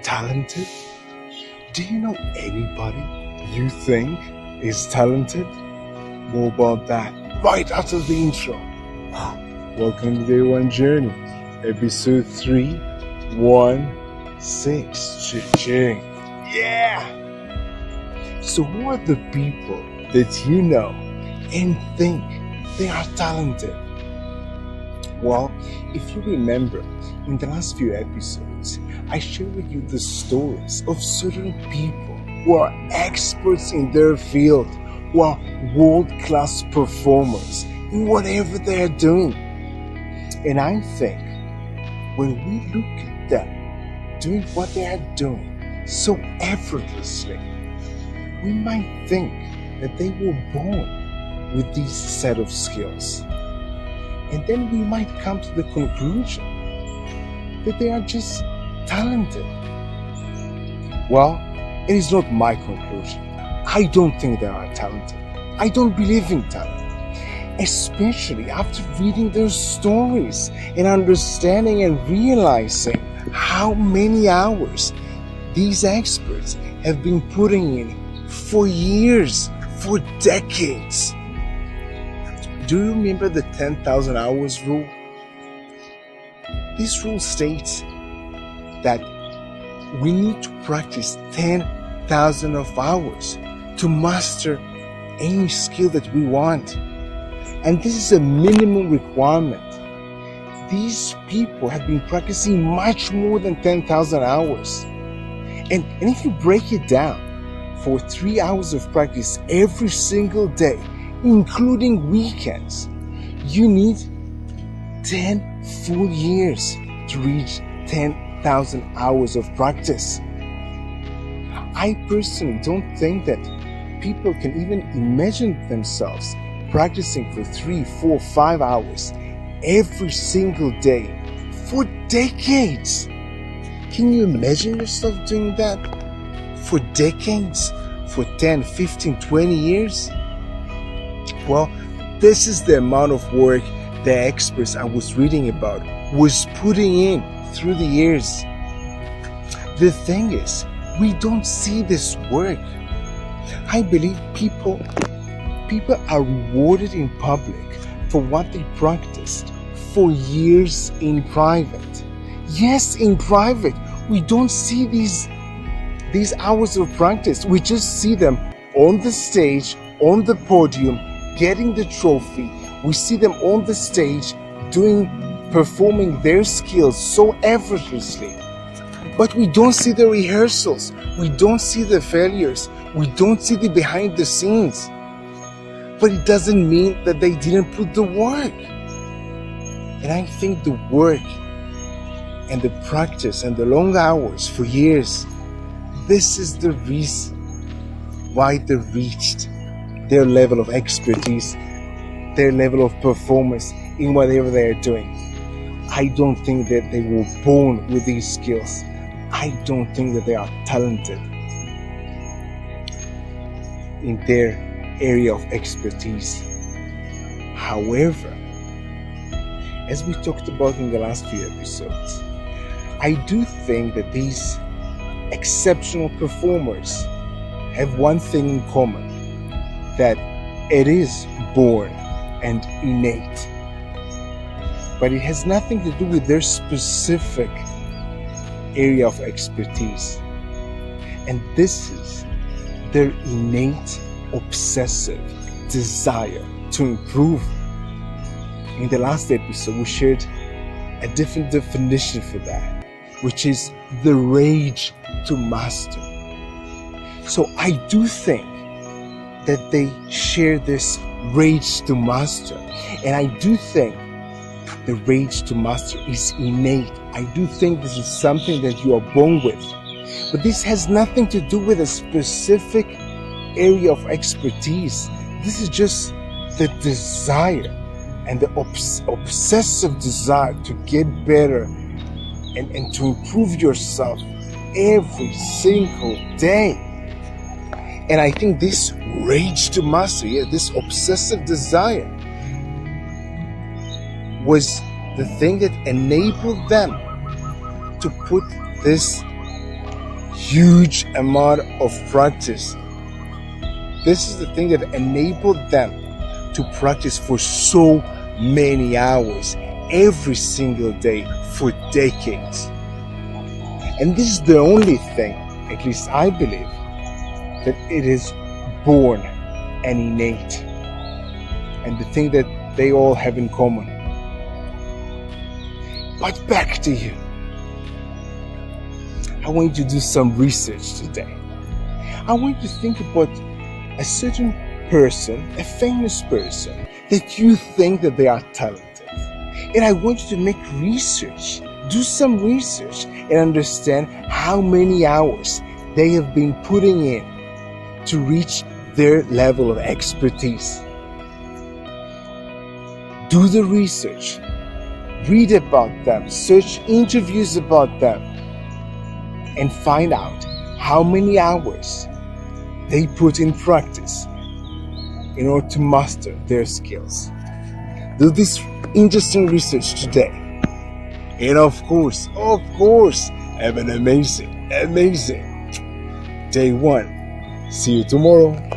talented? Do you know anybody you think is talented? More about that right after the intro. Welcome to Day One Journey, Episode 316. Cha-ching. Yeah! So who are the people that you know and think they are talented? Well, if you remember, in the last few episodes, I shared with you the stories of certain people who are experts in their field, who are world-class performers in whatever they are doing. And I think when we look at them doing what they are doing so effortlessly, we might think that they were born with this set of skills. And then we might come to the conclusion that they are just talented. Well, it is not my conclusion. I don't think they are talented. I don't believe in talent. Especially after reading their stories and understanding and realizing how many hours these experts have been putting in for years, for decades. Do you remember the 10,000 hours rule? This rule states that we need to practice 10,000 of hours to master any skill that we want. And this is a minimum requirement. These people have been practicing much more than 10,000 hours. And if you break it down, for 3 hours of practice every single day, including weekends, you need 10 full years to reach 10,000 hours of practice. I personally don't think that people can even imagine themselves practicing for 3, 4, 5 hours every single day for decades. Can you imagine yourself doing that for decades? For 10, 15, 20 years? Well, this is the amount of work the experts I was reading about was putting in through the years. The thing is, we don't see this work. I believe people are rewarded in public for what they practiced for years in private. Yes, in private, we don't see these hours of practice. We just see them on the stage, on the podium, getting the trophy. We see them on the stage performing their skills so effortlessly. But we don't see the rehearsals. We don't see the failures. We don't see the behind the scenes. But it doesn't mean that they didn't put the work. And I think the work and the practice and the long hours for years, this is the reason why they reached their level of expertise, their level of performance in whatever they are doing. I don't think that they were born with these skills. I don't think that they are talented in their area of expertise. However, as we talked about in the last few episodes, I do think that these exceptional performers have one thing in common, that it is born and innate, but it has nothing to do with their specific area of expertise. And this is their innate, obsessive desire to improve. In the last episode, we shared a different definition for that, which is the rage to master. So I do think that they share this rage to master. And I do think the rage to master is innate. I do think this is something that you are born with. But this has nothing to do with a specific area of expertise. This is just the desire and the obsessive desire to get better and to improve yourself every single day. And I think this rage to master, this obsessive desire, was the thing that enabled them to put this huge amount of practice. This is the thing that enabled them to practice for so many hours every single day for decades. And this is the only thing, at least I believe, that it is born and innate, and the thing that they all have in common. But back to you. I want you to do some research today. I want you to think about a certain person, a famous person, that you think that they are talented. And I want you to make research, do some research, and understand how many hours they have been putting in to reach their level of expertise. Do the research, read about them, search interviews about them, and find out how many hours they put in practice in order to master their skills. Do this interesting research today. And of course, have an amazing day one. See you tomorrow.